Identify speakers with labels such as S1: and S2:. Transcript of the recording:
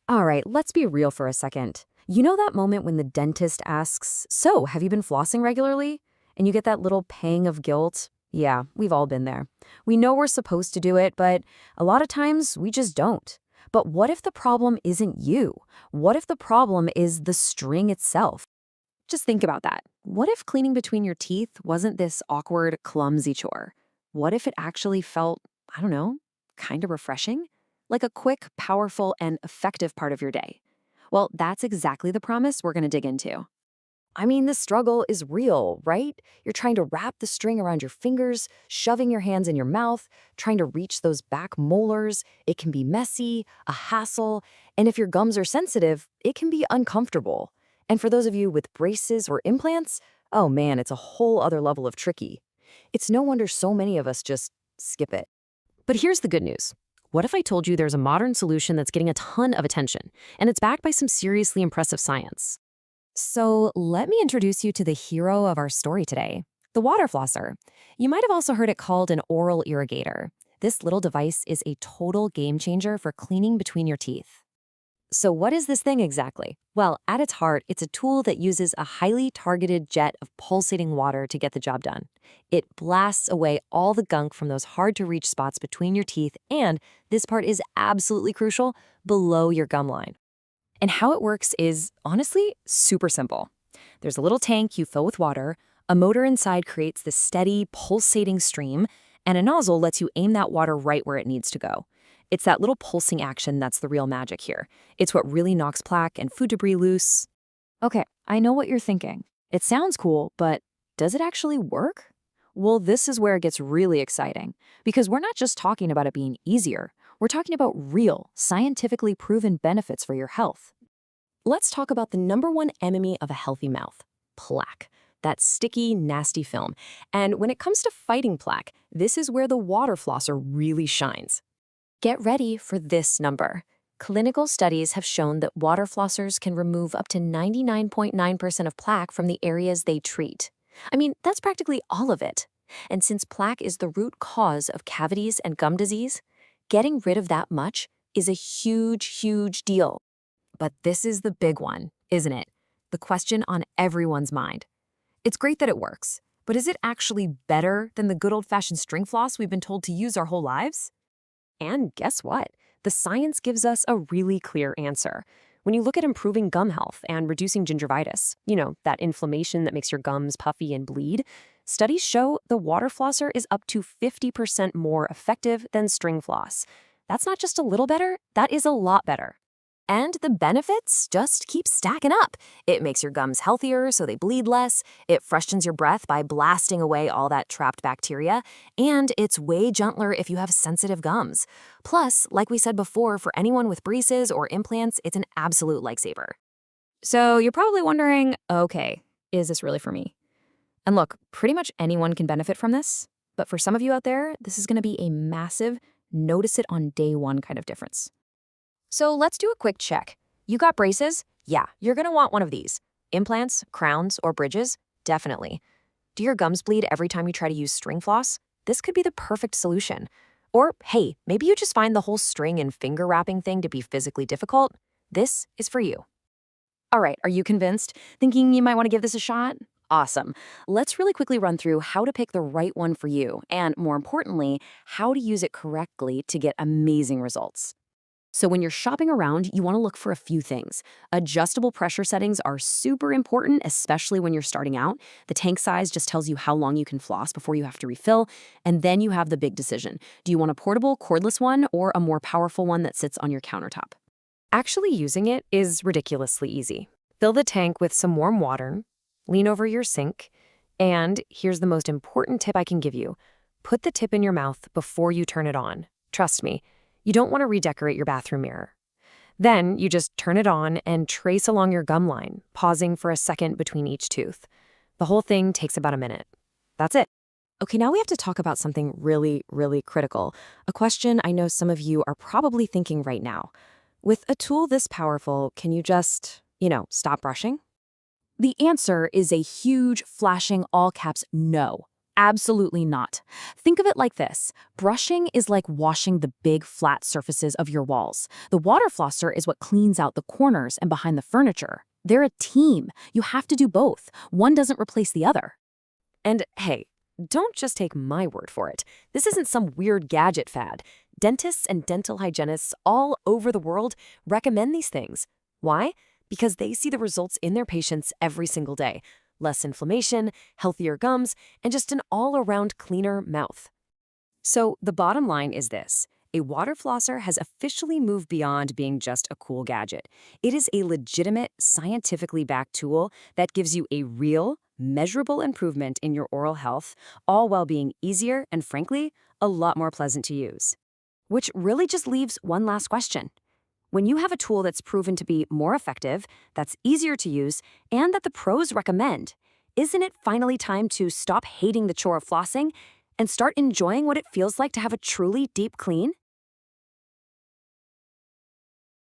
S1: All right, let's be real for a second. You know that moment when the dentist asks, "So, have you been flossing regularly?" And you get that little pang of guilt? Yeah, we've all been there. We know we're supposed to do it, but a lot of times we just don't. But what if the problem isn't you? What if the problem is the string itself? Just think about that. What if cleaning between your teeth wasn't this awkward, clumsy chore? What if it actually felt, I don't know, kind of refreshing? Like a quick, powerful, and effective part of your day? Well, that's exactly the promise we're going to dig into. I mean, the struggle is real, right? You're trying to wrap the string around your fingers, shoving your hands in your mouth, trying to reach those back molars. It can be messy, a hassle, and if your gums are sensitive, it can be uncomfortable. And for those of you with braces or implants, oh man, it's a whole other level of tricky. It's no wonder so many of us just skip it. But here's the good news. What if I told you there's a modern solution that's getting a ton of attention, and it's backed by some seriously impressive science? So let me introduce you to the hero of our story today, the water flosser. You might have also heard it called an oral irrigator. This little device is a total game changer for cleaning between your teeth. So what is this thing exactly? Well, at its heart, it's a tool that uses a highly targeted jet of pulsating water to get the job done. It blasts away all the gunk from those hard-to-reach spots between your teeth, and this part is absolutely crucial, below your gum line. And how it works is, honestly, super simple. There's a little tank you fill with water, a motor inside creates this steady, pulsating stream, and a nozzle lets you aim that water right where it needs to go. It's that little pulsing action that's the real magic here. It's what really knocks plaque and food debris loose. Okay, I know what you're thinking. It sounds cool, but does it actually work? Well, this is where it gets really exciting, because we're not just talking about it being easier. We're talking about real, scientifically proven benefits for your health. Let's talk about the number one enemy of a healthy mouth, plaque. That sticky, nasty film. And when it comes to fighting plaque, this is where the water flosser really shines. Get ready for this number. Clinical studies have shown that water flossers can remove up to 99.9% of plaque from the areas they treat. I mean, that's practically all of it. And since plaque is the root cause of cavities and gum disease, getting rid of that much is a huge, huge deal. But this is the big one, isn't it? The question on everyone's mind. It's great that it works, but is it actually better than the good old-fashioned string floss we've been told to use our whole lives? And guess what? The science gives us a really clear answer. When you look at improving gum health and reducing gingivitis, that inflammation that makes your gums puffy and bleed, studies show the water flosser is up to 50% more effective than string floss. That's not just a little better, that is a lot better. And the benefits just keep stacking up. It makes your gums healthier so they bleed less, it freshens your breath by blasting away all that trapped bacteria, and it's way gentler if you have sensitive gums. Plus, like we said before, for anyone with braces or implants, it's an absolute lifesaver. So you're probably wondering, okay, is this really for me? And look, pretty much anyone can benefit from this, but for some of you out there, this is going to be a massive, notice it on day one kind of difference. So let's do a quick check. You got braces? Yeah, you're going to want one of these. Implants, crowns, or bridges? Definitely. Do your gums bleed every time you try to use string floss? This could be the perfect solution. Or, hey, maybe you just find the whole string and finger wrapping thing to be physically difficult. This is for you. All right, are you convinced? Thinking you might want to give this a shot? Awesome. Let's really quickly run through how to pick the right one for you, and more importantly, how to use it correctly to get amazing results. So when you're shopping around, you want to look for a few things. Adjustable pressure settings are super important, especially when you're starting out. The tank size just tells you how long you can floss before you have to refill. And then you have the big decision. Do you want a portable, cordless one or a more powerful one that sits on your countertop? Actually using it is ridiculously easy. Fill the tank with some warm water, lean over your sink, and here's the most important tip I can give you. Put the tip in your mouth before you turn it on. Trust me. You don't want to redecorate your bathroom mirror. Then you just turn it on and trace along your gum line, pausing for a second between each tooth. The whole thing takes about a minute. That's it. Okay, now we have to talk about something really, really critical. A question I know some of you are probably thinking right now. With a tool this powerful, can you just, stop brushing? The answer is a huge, flashing, all caps no.
S2: Absolutely not. Think of it like this. Brushing is like washing the big, flat surfaces of your walls. The water flosser is what cleans out the corners and behind the furniture. They're a team. You have to do both. One doesn't replace the other.
S1: And hey, don't just take my word for it. This isn't some weird gadget fad. Dentists and dental hygienists all over the world recommend these things. Why? Because they see the results in their patients every single day. Less inflammation, healthier gums, and just an all-around cleaner mouth. So the bottom line is this. A water flosser has officially moved beyond being just a cool gadget. It is a legitimate, scientifically backed tool that gives you a real, measurable improvement in your oral health, all while being easier and, frankly, a lot more pleasant to use. Which really just leaves one last question. When you have a tool that's proven to be more effective, that's easier to use, and that the pros recommend, isn't it finally time to stop hating the chore of flossing and start enjoying what it feels like to have a truly deep clean?